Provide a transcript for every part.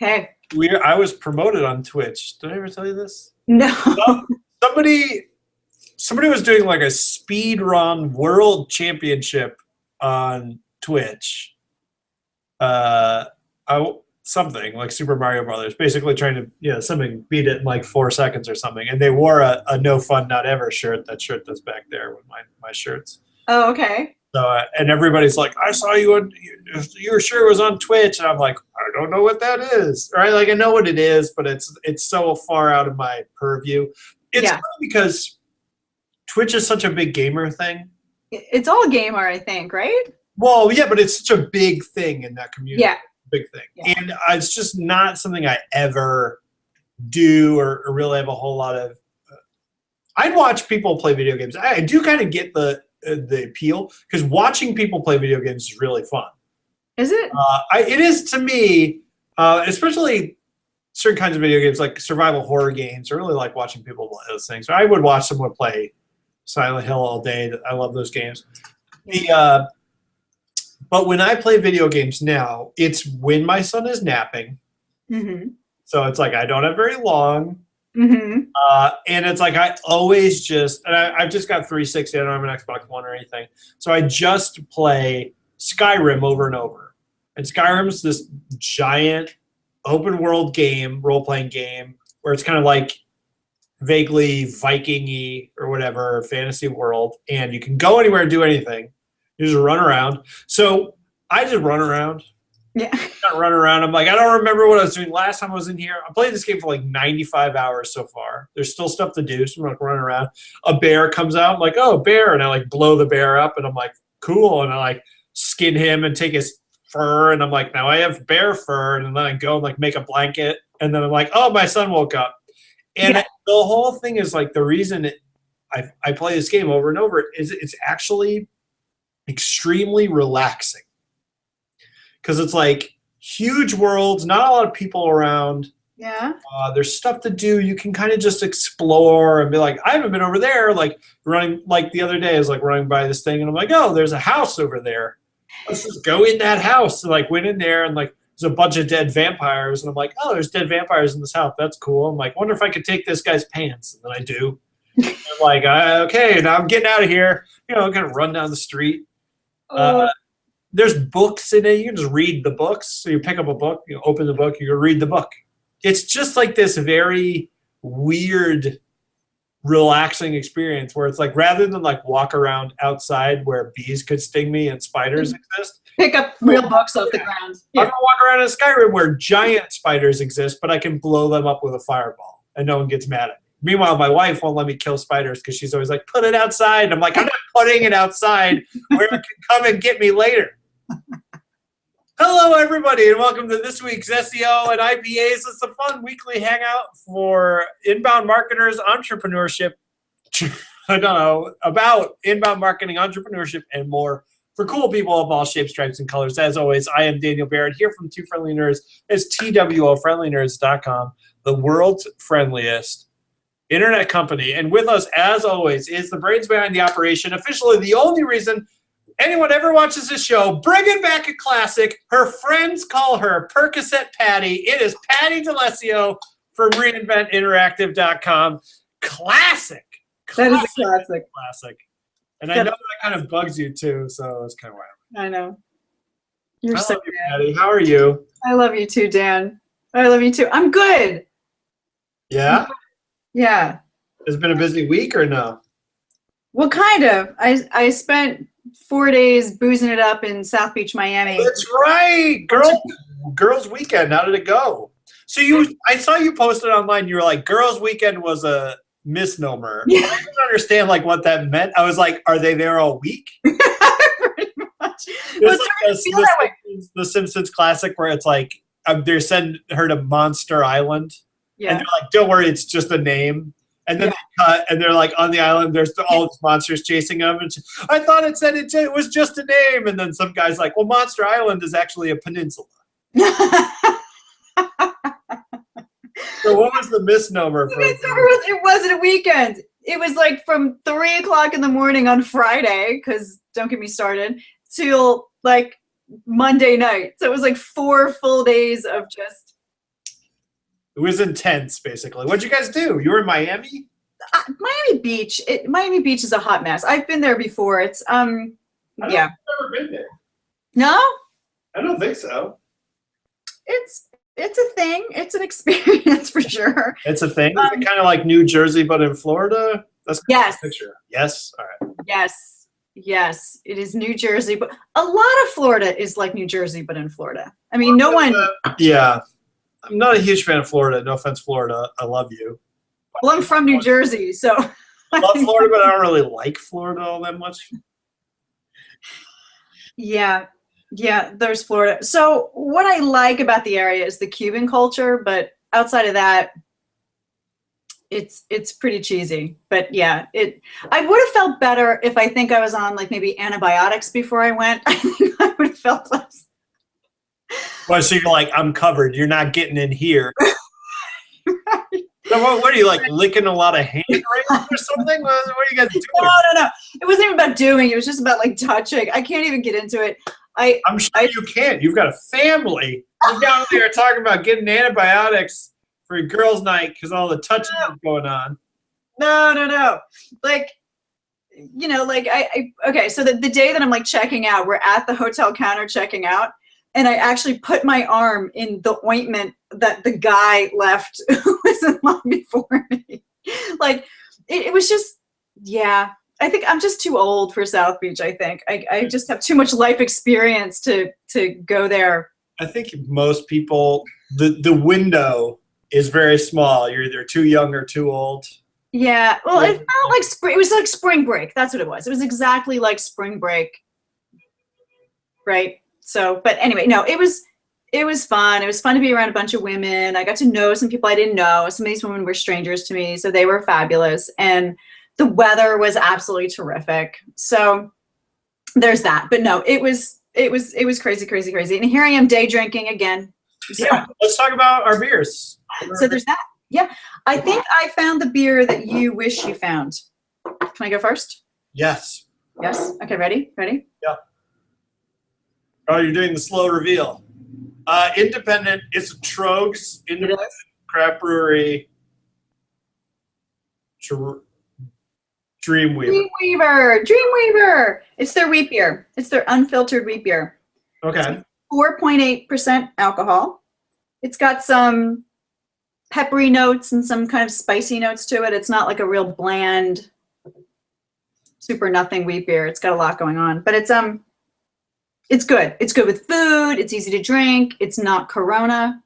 Okay. I was promoted on Twitch. Did I ever tell you this? No. Somebody was doing like a speed run world championship on Twitch. Something like Super Mario Brothers, basically trying to something beat it in like 4 seconds or something. And they wore a No Fun Not Ever shirt. That shirt that's back there with my shirts. Oh, okay. So and everybody's like, I saw you on your shirt was on Twitch, and I'm like, I don't know what that is. Right? Like I know what it is, but it's so far out of my purview. It's funny because Twitch is such a big gamer thing. It's all gamer, I think, right? Well, yeah, but it's such a big thing in that community. Yeah. Big thing. Yeah. And it's just not something I ever do or really have a whole lot of. I'd watch people play video games. I do kind of get the appeal because watching people play video games is really fun. Is it? It is to me, especially certain kinds of video games like survival horror games. I really like watching people play those things. I would watch someone play Silent Hill all day. I love those games. Yeah. But when I play video games now, it's when my son is napping. Mm-hmm. So it's like I don't have very long. Mm-hmm. And it's like I always just – and I've just got 360. I don't have an Xbox One or anything. So I just play Skyrim over and over. And Skyrim's this giant open-world game, role-playing game, where it's kind of like vaguely Viking-y or whatever, fantasy world. And you can go anywhere and do anything. You just run around. So I just run around. Yeah. Run around. I'm like, I don't remember what I was doing last time I was in here. I played this game for like 95 hours so far. There's still stuff to do. So I'm like running around. A bear comes out. I'm like, oh, bear. And I like blow the bear up. And I'm like, cool. And I like skin him and take his fur. And I'm like, now I have bear fur. And then I go and like make a blanket. And then I'm like, oh, my son woke up. And the whole thing is like the reason I play this game over and over is it's actually extremely relaxing because it's like huge worlds, not a lot of people around. Yeah. There's stuff to do. You can kind of just explore and be like, I haven't been over there. Like running, like the other day, I was like running by this thing and I'm like, oh, there's a house over there. Let's just go in that house. And like went in there and like there's a bunch of dead vampires. And I'm like, oh, there's dead vampires in this house. That's cool. I'm like, wonder if I could take this guy's pants. And then I do. I'm like, okay, now I'm getting out of here. I'm going to run down the street. There's books in it. You can just read the books. So you pick up a book, you open the book, you read the book. It's just like this very weird, relaxing experience where it's like rather than like walk around outside where bees could sting me and spiders exist. Pick up real books off the ground. Yeah. I'm going to walk around in Skyrim where giant spiders exist, but I can blow them up with a fireball and no one gets mad at me. Meanwhile, my wife won't let me kill spiders because she's always like, put it outside. And I'm like, I'm not putting it outside where it can come and get me later. Hello, everybody, and welcome to this week's SEO and IPAs. It's a fun weekly hangout for inbound marketers, entrepreneurship, about inbound marketing, entrepreneurship, and more for cool people of all shapes, stripes, and colors. As always, I am Daniel Barrett here from Two Friendly Nerds. It's TWOFriendlyNerds.com, the world's friendliest internet company. And with us, as always, is the brains behind the operation, officially the only reason anyone ever watches this show, bringing back a classic. Her friends call her Percocet Patti. It is Patti D'Alessio from reinventinteractive.com. Classic. That is a classic. Classic. And I know that kind of bugs you too, so it's kind of wild. I know. You're so good. Patti. How are you? I love you too, Dan. I love you too. I'm good. Yeah? Yeah. It's been a busy week or no? Well, kind of. I spent 4 days boozing it up in South Beach, Miami. That's right. Girls Weekend. How did it go? So I saw you posted online. You were like, Girls Weekend was a misnomer. Yeah. I didn't understand like what that meant. I was like, are they there all week? Pretty much. It's like the Simpsons classic where it's like they're sending her to Monster Island. Yeah. And they're like, don't worry, it's just a name. And then they cut, and they're like on the island. There's all these monsters chasing them. And I thought it said it was just a name. And then some guy's like, "Well, Monster Island is actually a peninsula." So what was the misnomer? It wasn't a weekend. It was like from 3 o'clock in the morning on Friday, because don't get me started, till like Monday night. So it was like 4 full days of just It was intense, basically. What'd you guys do? You were in Miami? Miami Beach. Miami Beach is a hot mess. I've been there before. It's yeah. I've never been there. No? I don't think so. It's a thing. It's an experience for sure. It's a thing. Is it kind of like New Jersey, but in Florida? That's yes. The picture. Yes. All right. Yes. Yes. It is New Jersey, but a lot of Florida is like New Jersey, but in Florida. I mean, no one. Yeah. I'm not a huge fan of Florida. No offense, Florida. I love you. Well, I'm from New Jersey, so. I love Florida, but I don't really like Florida all that much. Yeah. Yeah, there's Florida. So what I like about the area is the Cuban culture, but outside of that, it's pretty cheesy. But yeah, I would have felt better if I think I was on like maybe antibiotics before I went. I think I would have felt less. Well, so you're like, I'm covered. You're not getting in here. Right. So what are you, like, licking a lot of hand rails or something? What are you guys doing? No. It wasn't even about doing. It was just about like touching. I can't even get into it. I'm sure you can't. You've got a family. You're down there talking about getting antibiotics for your girls' night because all the touching is going on. No. Like, you know, like okay, so the day that I'm like checking out, we're at the hotel counter checking out, and I actually put my arm in the ointment that the guy left who was in line before me. Like, it was just, yeah. I think I'm just too old for South Beach, I think. I just have too much life experience to go there. I think most people, the window is very small. You're either too young or too old. Yeah. Well, it felt like spring. It was like spring break. That's what it was. It was exactly like spring break. Right. So, but anyway, no, it was fun. It was fun to be around a bunch of women. I got to know some people I didn't know. Some of these women were strangers to me, so they were fabulous. And the weather was absolutely terrific. So there's that. But no, it was crazy, crazy, crazy. And here I am day drinking again. So, yeah, let's talk about our beers. So there's that. Yeah. I think I found the beer that you wish you found. Can I go first? Yes. Yes. Okay, ready? Yeah. Oh, you're doing the slow reveal. Independent. It's a Trogs independent craft brewery. Dreamweaver. It's their wheat beer. It's their unfiltered wheat beer. Okay. 4.8% alcohol. It's got some peppery notes and some kind of spicy notes to it. It's not like a real bland, super nothing wheat beer. It's got a lot going on, but it's good. It's good with food. It's easy to drink. It's not Corona.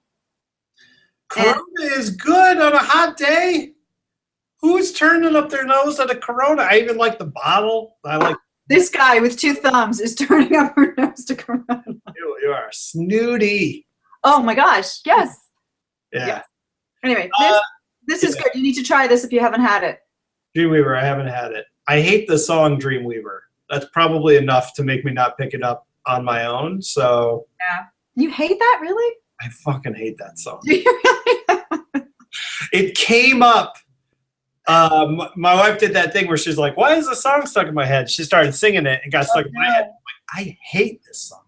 Corona is good on a hot day. Who's turning up their nose at a Corona? I even like the bottle. I like this guy with two thumbs is turning up her nose to Corona. You are snooty. Oh my gosh! Yes. Yeah. Anyway, this is good. You need to try this if you haven't had it. Dreamweaver, I haven't had it. I hate the song Dreamweaver. That's probably enough to make me not pick it up on my own. So. Yeah. You hate that, really? I fucking hate that song. Do you really? It came up. My wife did that thing where she's like, why is the song stuck in my head? She started singing it and got stuck in my head. I'm like, I hate this song.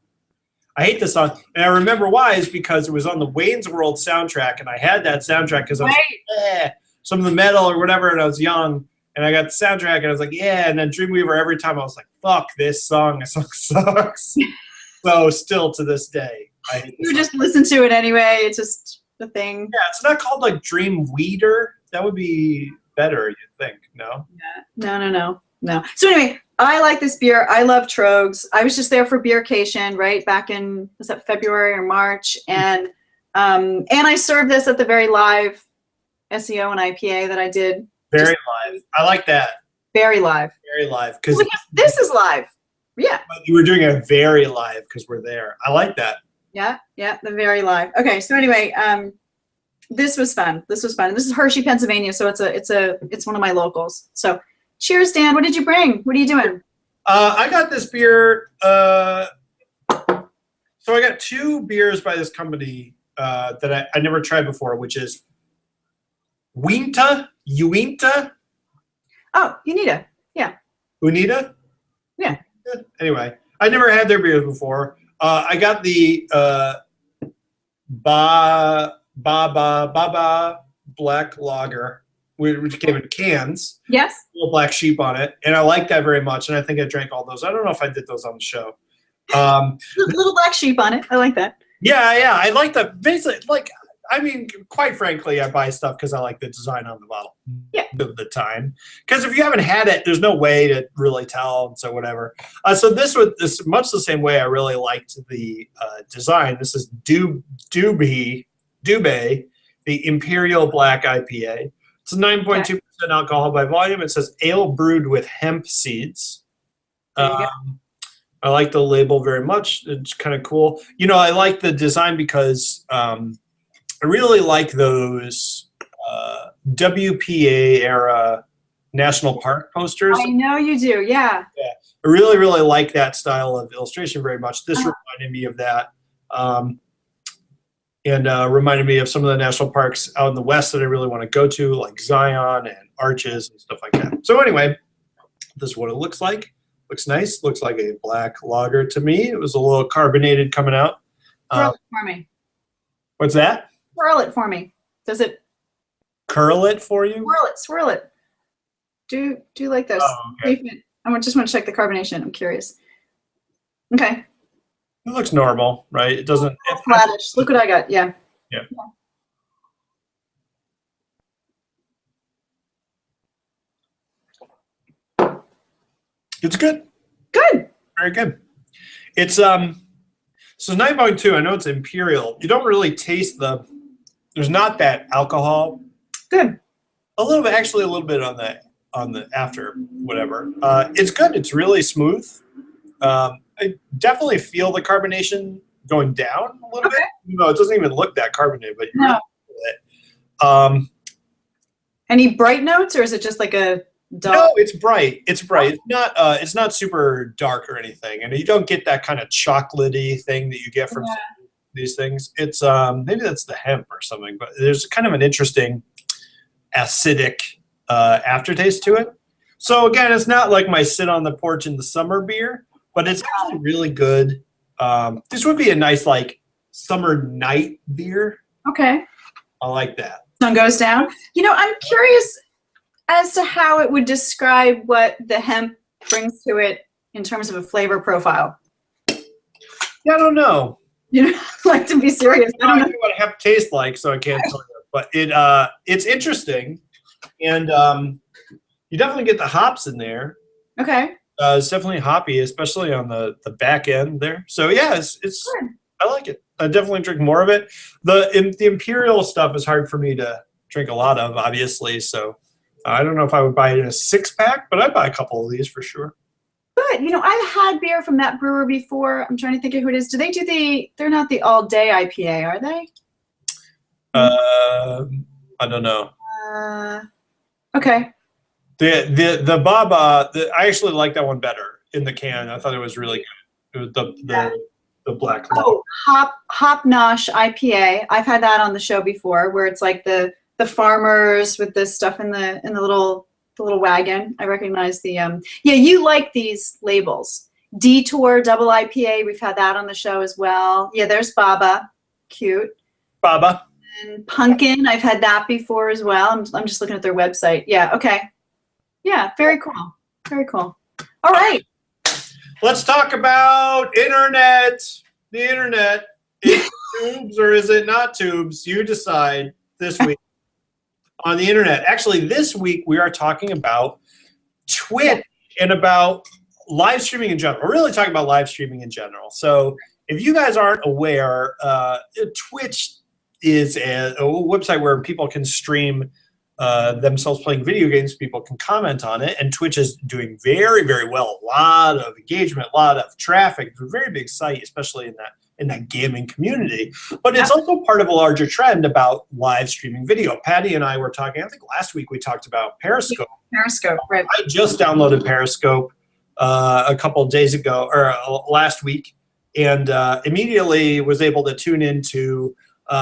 And I remember why is because it was on the Wayne's World soundtrack, and I had that soundtrack because I was like, some of the metal or whatever, and I was young, and I got the soundtrack, and I was like, yeah, and then Dreamweaver, every time I was like, fuck this song sucks. So still to this day, I hate this You just listen to it anyway. It's just the thing. Yeah, it's not called like Dreamweeder. That would be better, you'd think. No? No. So anyway, I like this beer. I love Trogs. I was just there for Beercation, right? Back in, was that February or March? And I served this at the very live SEO and IPA that I did. Very live. I like that. Very live. Very live. Because this is live. Yeah. You were doing a very live because we're there. I like that. Yeah, the very live. Okay, so anyway, this was fun. This is Hershey, Pennsylvania, so it's one of my locals. So cheers, Dan. What did you bring? What are you doing? I got this beer. So I got two beers by this company that I never tried before, which is Uinta. Oh, Unita. Yeah. Unita? Yeah. Anyway, I never had their beers before. I got the Baba Black Lager, which came in cans. Yes. Little black sheep on it, and I like that very much. And I think I drank all those. I don't know if I did those on the show. Little black sheep on it. I like that. Yeah, I like that. Basically, like, I mean, quite frankly, I buy stuff because I like the design on the bottle. Yeah. Of the time, because if you haven't had it, there's no way to really tell. And so whatever. So this much the same way. I really liked the design. This is Dubé, the Imperial Black IPA. It's 9.2% alcohol by volume. It says ale brewed with hemp seeds. I like the label very much. It's kind of cool. You know, I like the design because I really like those WPA era national park posters. I know you do, yeah. Yeah, I really, really like that style of illustration very much. This reminded me of that. And reminded me of some of the national parks out in the West that I really want to go to, like Zion and Arches and stuff like that. So anyway, this is what it looks like. Looks nice. Looks like a black lager to me. It was a little carbonated coming out. Swirl it for me. What's that? Swirl it for me. Does it curl it for you? Swirl it. Do like this. Oh, okay. I just want to check the carbonation. I'm curious. Okay. It looks normal, right? It doesn't. It's flattish. Look what I got. Yeah. Yeah. It's good. Good. Very good. It's so 9.2. I know it's imperial. You don't really taste there's not that alcohol. Good. A little bit, actually, a little bit on the after whatever. It's good. It's really smooth. I definitely feel the carbonation going down a little bit. No, it doesn't even look that carbonated, but you really feel it. Any bright notes, or is it just like a dull? No, it's bright. It's bright. It's not super dark or anything, and you don't get that kind of chocolatey thing that you get from these things. It's maybe that's the hemp or something, but there's kind of an interesting acidic aftertaste to it. So again, it's not like my sit on the porch in the summer beer, but it's actually really good. This would be a nice like summer night beer. Okay. I like that. Sun goes down. You know, I'm curious as to how it would describe what the hemp brings to it in terms of a flavor profile. Yeah, I don't know. You know, like, to be serious, I don't know what hemp tastes like, so I can't tell you. But it's interesting, and you definitely get the hops in there. Okay. It's definitely hoppy, especially on the back end there. So yeah, it's Good. I like it. I definitely drink more of it. The imperial stuff is hard for me to drink a lot of, obviously. So I don't know if I would buy it in a 6-pack, but I'd buy a couple of these for sure. Good. You know, I've had beer from that brewer before. I'm trying to think of who it is. Do they do they're not the all day IPA, are they? I don't know. Okay. The Baba, I actually like that one better in the can. I thought it was really good. It was the black. Oh, Hop Nosh IPA. I've had that on the show before, where it's like the farmers with this stuff in the little wagon. I recognize the yeah. You like these labels. Detour Double IPA. We've had that on the show as well. Yeah, there's Baba. Cute. Baba. And Pumpkin. I've had that before as well. I'm just looking at their website. Yeah. Okay. Yeah. Very cool. Very cool. All right. Let's talk about internet. The internet. Is it tubes or is it not tubes? You decide this week on the internet. Actually, this week we are talking about Twitch and about live streaming in general. We're really talking about live streaming in general. So if you guys aren't aware, Twitch is a website where people can stream themselves playing video games. People can comment on it, and Twitch is doing very, very well. A lot of engagement, a lot of traffic. It's a very big site, especially in that gaming community. But it's also part of a larger trend about live streaming video. Patti and I were talking, I think last week we talked about Periscope. Periscope, right. I just downloaded Periscope a couple of days ago, or last week, and immediately was able to tune into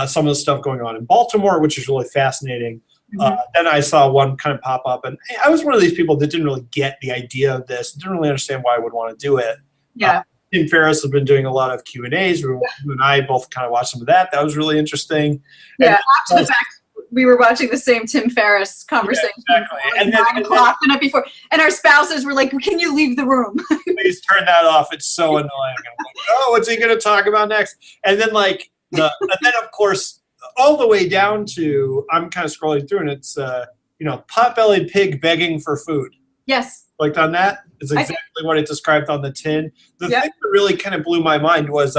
some of the stuff going on in Baltimore, which is really fascinating. Then I saw one kind of pop up, and I was one of these people that didn't really get the idea of this, didn't really understand why I would want to do it. Yeah. Tim Ferriss has been doing a lot of Q&As. You and I both kind of watched some of that. That was really interesting. Yeah, after the fact, we were watching the same Tim Ferriss conversation. Yeah, exactly. And then 9 o'clock the night before. And our spouses were like, can you leave the room? Please turn that off. It's so annoying. I'm like, oh, what's he going to talk about next? And then like, and then of course, all the way down to, I'm kind of scrolling through and it's, pot-bellied pig begging for food. Yes. Clicked on that. It's exactly what it described on the tin. The thing that really kind of blew my mind was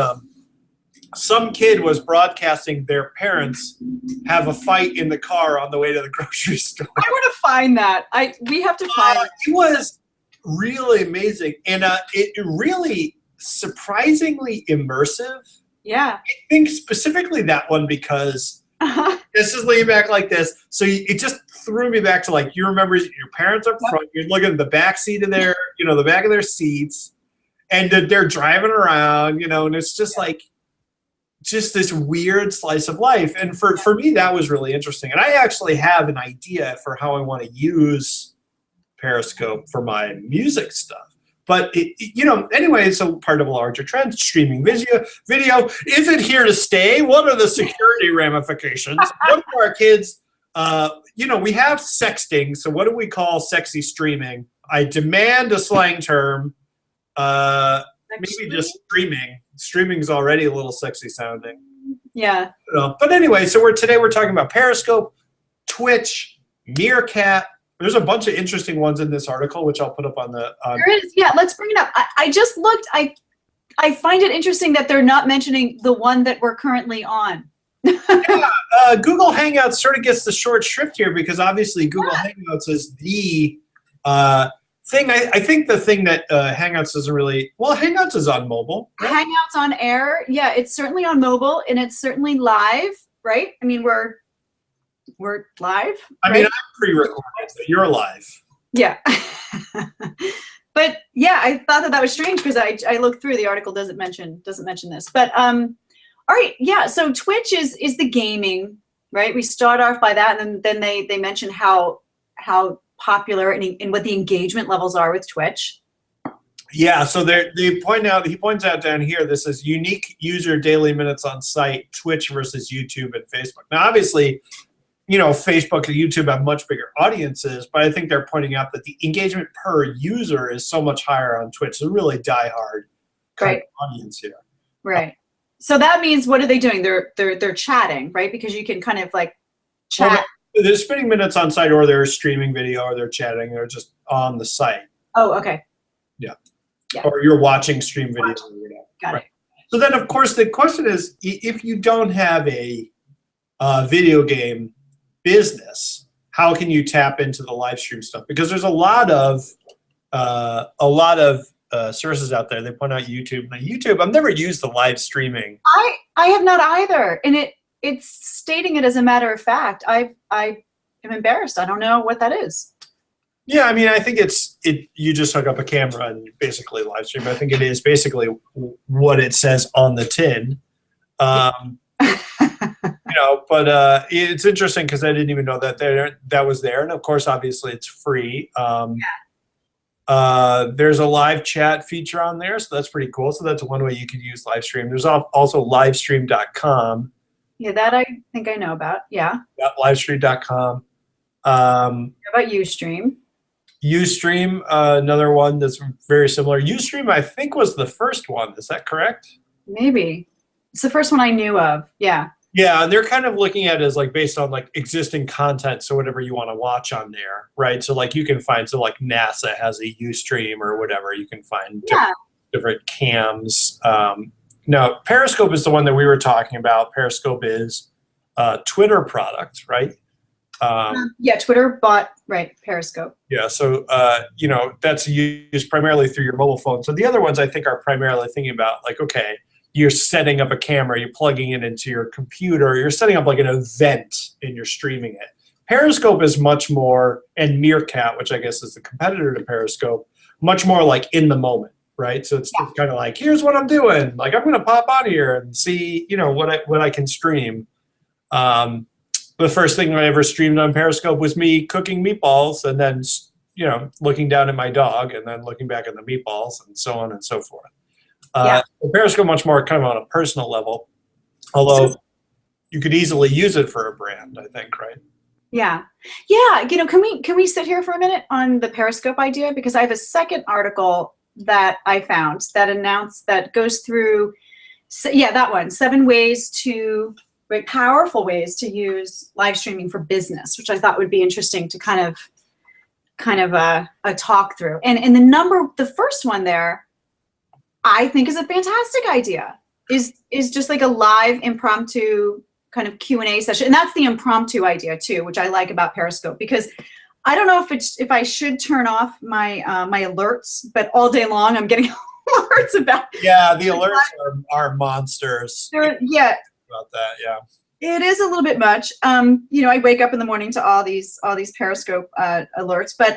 some kid was broadcasting their parents have a fight in the car on the way to the grocery store. I want to find that. We have to find it. It was really amazing. And it really surprisingly immersive. Yeah. I think specifically that one because this is leaning back like this. So it just threw me back to like, you remember your parents up front, you're looking at the back seat of their, the back of their seats, and they're driving around, and it's just like, just this weird slice of life. And for me, that was really interesting. And I actually have an idea for how I want to use Periscope for my music stuff. But, anyway, so part of a larger trend, streaming video. Is it here to stay? What are the security ramifications? What do our kids, we have sexting. So what do we call sexy streaming? I demand a slang term. Maybe just streaming. Streaming's already a little sexy sounding. Yeah. But anyway, so today we're talking about Periscope, Twitch, Meerkat. There's a bunch of interesting ones in this article, which I'll put up on the. There is, yeah. Let's bring it up. I just looked. I find it interesting that they're not mentioning the one that we're currently on. Google Hangouts sort of gets the short shrift here because obviously Google Hangouts is the thing. I think the thing that Hangouts doesn't really. Well, Hangouts is on mobile. Right? Hangouts on air. Yeah, it's certainly on mobile and it's certainly live, right? I mean, we're live. I mean, I'm pre-recorded, but you're live. Yeah. But yeah, I thought that was strange because I looked through the article doesn't mention this. But all right, yeah. So Twitch is the gaming, right? We start off by that, and then they mention how popular and what the engagement levels are with Twitch. Yeah, so he points out down here, this is unique user daily minutes on site, Twitch versus YouTube and Facebook. Now, obviously, Facebook and YouTube have much bigger audiences, but I think they're pointing out that the engagement per user is so much higher on Twitch. It's a really diehard kind of audience here. Right. So that means what are they doing? They're chatting, right? Because you can kind of like chat. Well, they're spending minutes on site, or they're streaming video, or they're chatting, or just on the site. Oh, okay. Yeah. Or you're watching stream video. Got it. So then, of course, the question is, if you don't have a video game business, how can you tap into the live stream stuff? Because there's a lot of services out there. They point out YouTube. Now, YouTube, I've never used the live streaming. I have not either, and it's stating it as a matter of fact. I am embarrassed. I don't know what that is. Yeah, I mean, I think you just hook up a camera and basically live stream. I think it is basically what it says on the tin. But it's interesting because I didn't even know that was there. And of course, obviously, it's free. There's a live chat feature on there, so that's pretty cool. So that's one way you could use live stream. There's also livestream.com. Yeah, that I think I know about. Yeah. Yeah, livestream.com. How about Ustream? Ustream, another one that's very similar. Ustream, I think, was the first one. Is that correct? Maybe. It's the first one I knew of. Yeah. Yeah, and they're kind of looking at it as like based on like existing content, so whatever you want to watch on there, right? So like you can find, so like NASA has a Ustream or whatever. You can find different cams. Now, Periscope is the one that we were talking about. Periscope is a Twitter product, right? Twitter bought Periscope. Yeah, so that's used primarily through your mobile phone. So the other ones I think are primarily thinking about like, okay, you're setting up a camera, you're plugging it into your computer, you're setting up like an event and you're streaming it. Periscope is much more, and Meerkat, which I guess is the competitor to Periscope, much more like in the moment, right? So it's kind of like, here's what I'm doing. Like I'm going to pop on here and see, what I can stream. The first thing I ever streamed on Periscope was me cooking meatballs and then, looking down at my dog and then looking back at the meatballs and so on and so forth. Periscope much more kind of on a personal level, although you could easily use it for a brand, I think, right? Yeah. You know, can we sit here for a minute on the Periscope idea? Because I have a second article that I found that goes through, that one, 7 ways to, very powerful ways to use live streaming for business, which I thought would be interesting to kind of a talk through. And the first one there, I think is a fantastic idea, is just like a live impromptu kind of Q&A session. And that's the impromptu idea too, which I like about Periscope, because I don't know if I should turn off my my alerts, but all day long I'm getting alerts about. Yeah, the alerts are monsters. Yeah. About that, yeah. It is a little bit much. You know, I wake up in the morning to all these Periscope alerts, but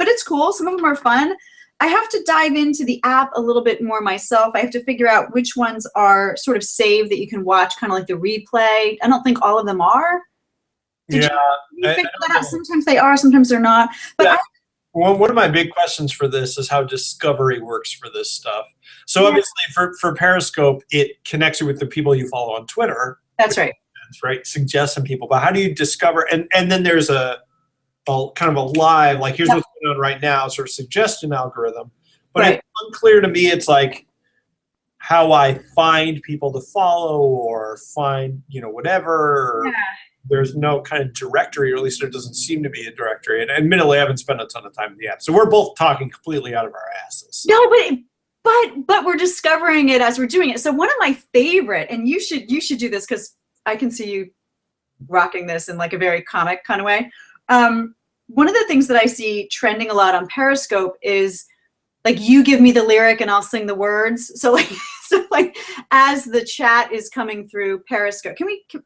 it's cool. Some of them are fun. I have to dive into the app a little bit more myself. I have to figure out which ones are sort of saved that you can watch, kind of like the replay. I don't think all of them are. Did you figure that out? Sometimes they are, sometimes they're not. But one of my big questions for this is how discovery works for this stuff. So obviously for Periscope, it connects you with the people you follow on Twitter. That's right. Right, suggest some people. But how do you discover? And then there's a kind of a live, like here's what's going on right now, sort of suggestion algorithm. But it's unclear to me. It's like how I find people to follow or find, you know, whatever. Yeah. There's no kind of directory, or at least there doesn't seem to be a directory. And admittedly, I haven't spent a ton of time in the app, so we're both talking completely out of our asses. No, but we're discovering it as we're doing it. So one of my favorite, and you should do this because I can see you rocking this in like a very comic kind of way. One of the things that I see trending a lot on Periscope is like, you give me the lyric and I'll sing the words. So like as the chat is coming through Periscope,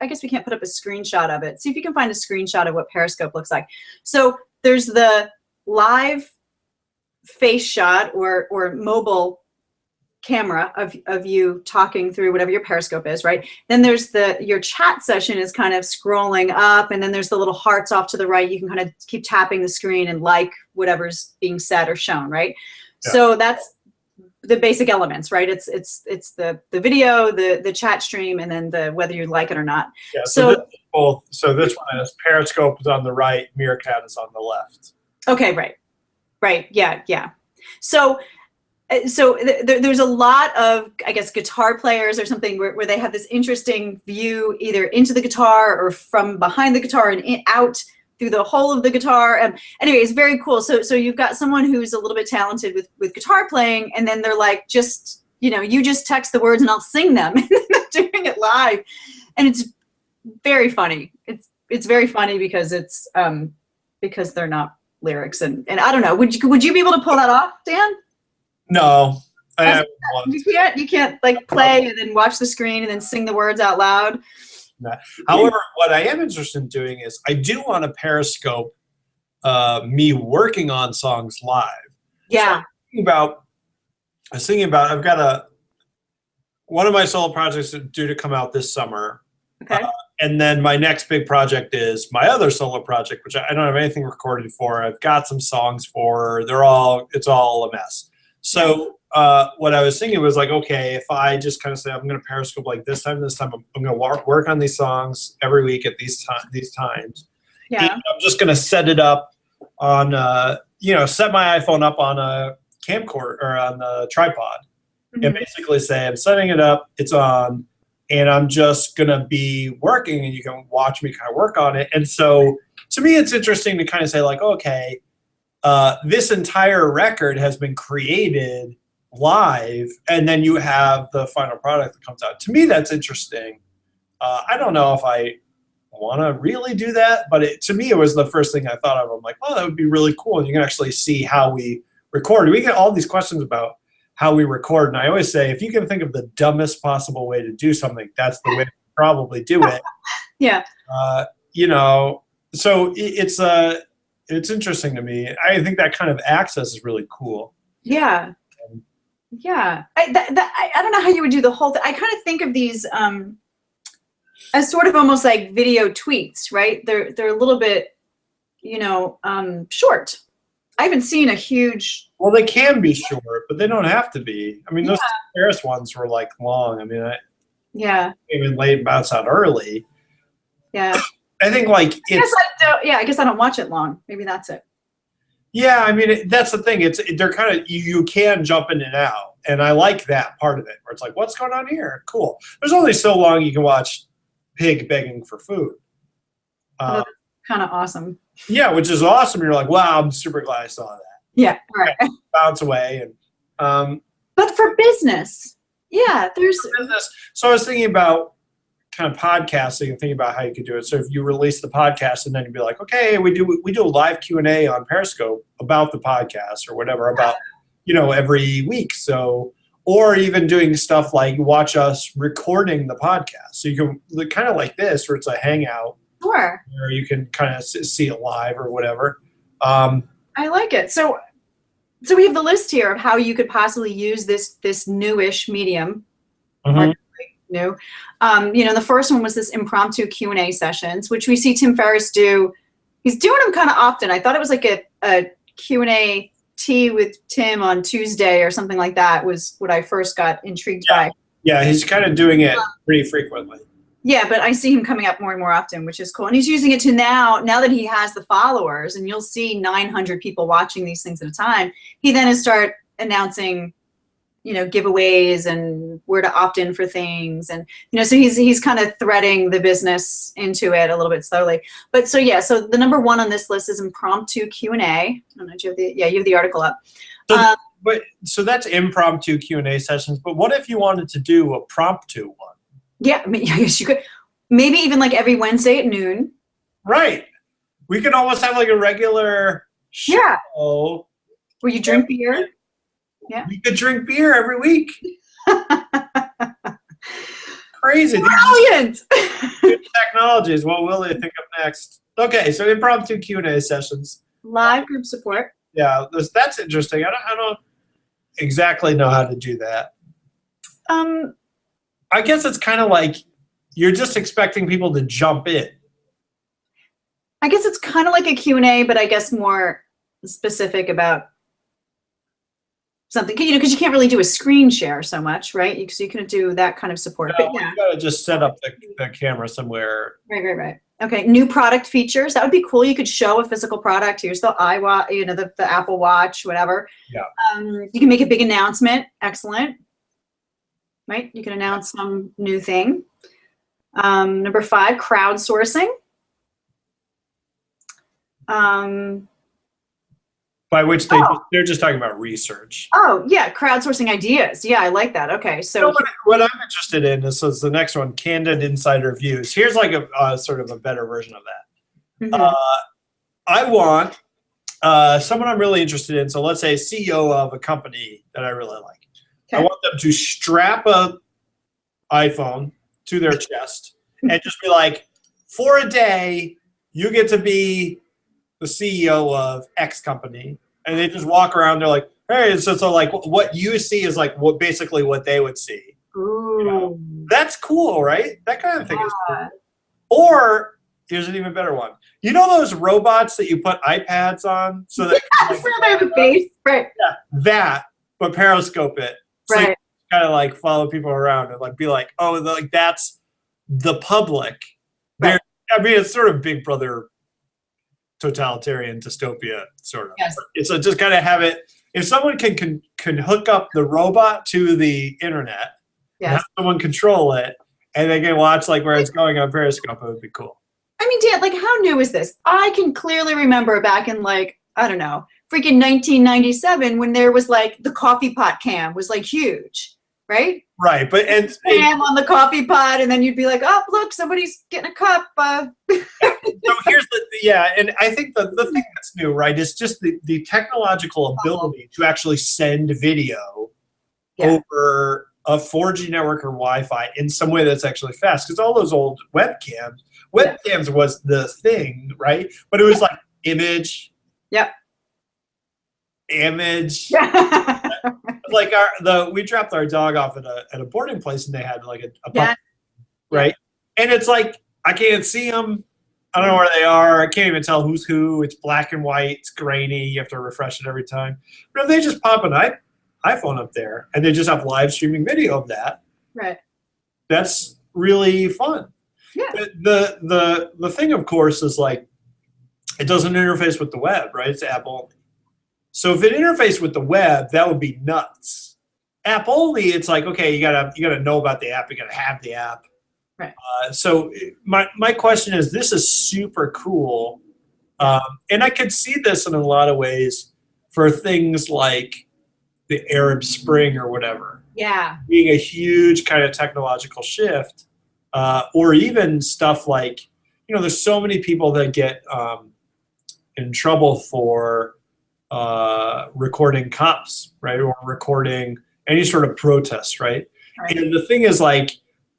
I guess we can't put up a screenshot of it. See if you can find a screenshot of what Periscope looks like. So there's the live face shot or mobile camera of you talking through whatever your Periscope is, right? Then there's your chat session is kind of scrolling up, and then there's the little hearts off to the right. You can kind of keep tapping the screen and like whatever's being said or shown, right? Yeah. So that's the basic elements, right? It's the video, the chat stream, and then the whether you like it or not. Yeah. So this one is Periscope is on the right, Meerkat is on the left. Okay, right, yeah. So there's a lot of, I guess, guitar players or something where they have this interesting view either into the guitar or from behind the guitar and out through the hole of the guitar. Anyway, it's very cool. So you've got someone who's a little bit talented with guitar playing, and then they're like, just, you know, you just text the words and I'll sing them. And they're doing it live. And it's very funny. It's very funny because it's because they're not lyrics. And I don't know, would you be able to pull that off, Dan? No, you can't like play and then watch the screen and then sing the words out loud. No. However, what I am interested in doing is I do want to Periscope me working on songs live. Yeah. So I was thinking about I've got one of my solo projects due to come out this summer. Okay. And then my next big project is my other solo project, which I don't have anything recorded for. I've got some songs for. It's all a mess. So what I was thinking was like, okay, if I just kind of say I'm going to Periscope like this time, I'm going to work on these songs every week at these times. Yeah. And I'm just going to set it up on, set my iPhone up on a camcorder or on the tripod, and basically say I'm setting it up, it's on, and I'm just going to be working, and you can watch me kind of work on it. And so to me, it's interesting to kind of say like, okay, this entire record has been created live, and then you have the final product that comes out. To me, that's interesting. I don't know if I want to really do that, but to me, it was the first thing I thought of. I'm like, oh, that would be really cool. And you can actually see how we record. We get all these questions about how we record, and I always say, if you can think of the dumbest possible way to do something, that's the way to probably do it. Yeah. So it's interesting to me. I think that kind of access is really cool. Yeah. Yeah. I don't know how you would do the whole thing. I kind of think of these as sort of almost like video tweets, right? They're a little bit, short. I haven't seen a huge. Well, they can be short, but they don't have to be. I mean, those Paris ones were like long. I mean, I even late bouts out early. Yeah. I think like I guess I don't watch it long. Maybe that's it. Yeah, I mean that's the thing. They're kind of you can jump in and out, and I like that part of it where it's like, what's going on here? Cool. There's only so long you can watch pig begging for food. That's kind of awesome. Yeah, which is awesome. You're like, wow, I'm super glad I saw that. Yeah, right. Bounce away and. But for business, there's. So I was thinking about kind of podcasting and thinking about how you could do it. So if you release the podcast and then you'd be like, okay, we do a live Q&A on Periscope about the podcast or whatever about, every week. So, or even doing stuff like watch us recording the podcast. So you can kind of like this where it's a hangout. Sure. Where you can kind of see it live or whatever. I like it. So we have the list here of how you could possibly use this newish medium. Mm-hmm. New. The first one was this impromptu Q&A sessions, which we see Tim Ferriss do. He's doing them kind of often. I thought it was like a Q&A tea with Tim on Tuesday or something like that was what I first got intrigued by. Yeah, he's kind of doing it pretty frequently. Yeah, but I see him coming up more and more often, which is cool. And he's using it to now that he has the followers, and you'll see 900 people watching these things at a time, he then is start announcing giveaways and where to opt in for things. And, so he's kind of threading the business into it a little bit slowly. But so the number one on this list is impromptu Q&A. I don't know, you have the article up. So that's impromptu Q&A sessions, but what if you wanted to do a promptu one? Yeah, I mean, I guess you could. Maybe even like every Wednesday at noon. Right. We could almost have like a regular show. Where you drink beer. Yeah. We could drink beer every week. Crazy. Brilliant. Technologies. What will they think of next? Okay, so impromptu Q&A sessions. Live group support. Yeah, that's interesting. I don't exactly know how to do that. I guess it's kind of like you're just expecting people to jump in. I guess it's kind of like a Q&A, but I guess more specific about something, because you can't really do a screen share so much, right? Because you couldn't do that kind of support. No, but you gotta just set up the camera somewhere. Right. Okay, new product features. That would be cool. You could show a physical product. Here's the iWatch, the Apple Watch, whatever. Yeah. You can make a big announcement. Excellent. Right? You can announce some new thing. Number 5, crowdsourcing. By which they're just talking about research. Oh, yeah, crowdsourcing ideas. Yeah, I like that. Okay, so what I'm interested in is the next one, candid insider views. Here's like a sort of a better version of that. Mm-hmm. I want someone I'm really interested in. So let's say CEO of a company that I really like. Okay. I want them to strap a iPhone to their chest and just be like, for a day, you get to be the CEO of X company. And they just walk around. They're like, hey, so like what you see is like basically what they would see. Ooh. That's cool, right? That kind of thing is cool. Or here's an even better one. You know those robots that you put iPads on so that they have a face, right? Yeah, that, but Periscope it. So right. Kind of like follow people around and like be like, oh, like that's the public. Right. I mean, it's sort of Big Brother totalitarian dystopia, sort of. Yes. It's just kind of have it. If someone can hook up the robot to the internet, and have someone control it, and they can watch like where it's going on Periscope, it would be cool. I mean, Dan, like how new is this? I can clearly remember back in like, I don't know, freaking 1997 when there was like the coffee pot cam was like huge, right? Right, but and cam on the coffee pot, and then you'd be like, oh, look, somebody's getting a cup. So here's and I think the thing that's new, right, is just the technological ability to actually send video over a 4G network or Wi-Fi in some way that's actually fast. Because all those old webcams was the thing, right? But it was like image. Yep. Image. Like we dropped our dog off at a boarding place and they had like a puppy, right? And it's like I can't see him. I don't know where they are. I can't even tell who's who. It's black and white. It's grainy. You have to refresh it every time. But if they just pop an iPhone up there and they just have live streaming video of that, right? That's really fun. Yeah. The thing, of course, is like it doesn't interface with the web, right? It's app only. So if it interfaced with the web, that would be nuts. App only, it's like, okay, you gotta know about the app. You gotta have the app. Right. So my question is, this is super cool, and I could see this in a lot of ways for things like the Arab Spring or whatever. Yeah. Being a huge kind of technological shift, or even stuff like, there's so many people that get in trouble for recording cops, right, or recording any sort of protest, right? And the thing is, like,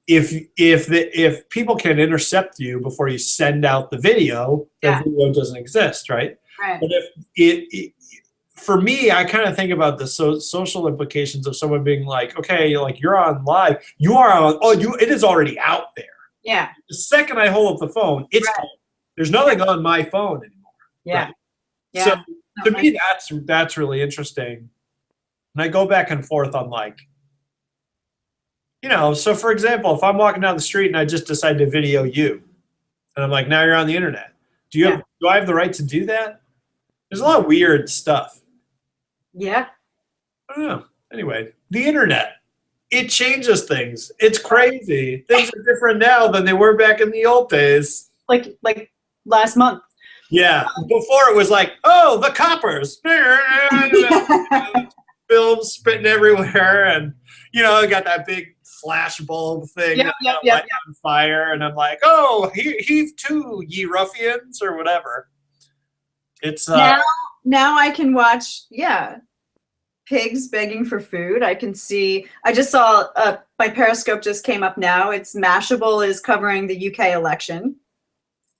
if people can intercept you before you send out the video, that video doesn't exist, right? Right. But if for me, I kind of think about the social implications of someone being like, okay, like you're on live, it is already out there. Yeah. The second I hold up the phone, it's gone. There's nothing on my phone anymore. Yeah. Right? Yeah. So to me, that's really interesting. And I go back and forth on, like, so for example, if I'm walking down the street and I just decide to video you, and I'm like, now you're on the internet. Do I have the right to do that? There's a lot of weird stuff. Yeah. I don't know. Anyway, the internet, it changes things. It's crazy. Things are different now than they were back in the old days. Like last month. Yeah. Before it was like, oh, the coppers. Film spitting everywhere, and I got that big flash bulb thing on fire, and I'm like, oh, heave to, ye ruffians, or whatever. It's now I can watch pigs begging for food. I can see. I just saw my Periscope just came up now. It's Mashable is covering the UK election,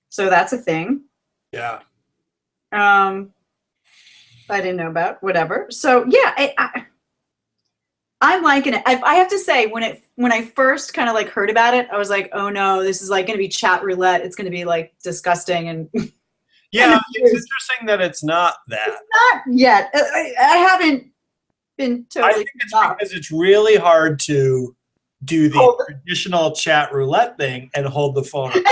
so that's a thing. Yeah. I didn't know about, whatever. So yeah, I'm liking it. I have to say, when I first kind of like heard about it, I was like, oh no, this is like going to be chat roulette. It's going to be like disgusting and. Yeah, it's interesting that it's not that. It's not yet. I haven't been totally. I think it's because it's really hard to do the traditional chat roulette thing and hold the phone up.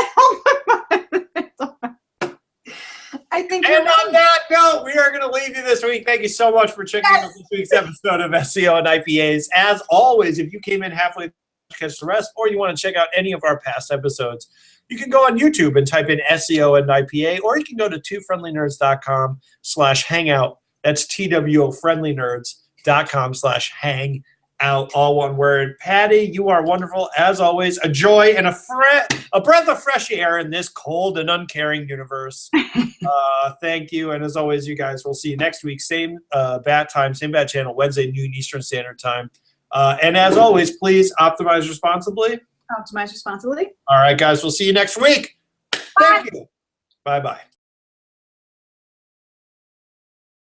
I think. And on that note, we are going to leave you this week. Thank you so much for checking out this week's episode of SEO and IPAs. As always, if you came in halfway to catch the rest, or you want to check out any of our past episodes, you can go on YouTube and type in SEO and IPA, or you can go to twofriendlynerds.com/hangout. That's twofriendlynerds.com/hangout, all one word. Patti, you are wonderful as always. A joy and a breath of fresh air in this cold and uncaring universe. Thank you, and as always, you guys, we'll see you next week. Same bat time, same bat channel, Wednesday noon Eastern Standard Time. And as always, please optimize responsibly. Optimize responsibly. All right, guys, we'll see you next week. Thank you. Bye-bye.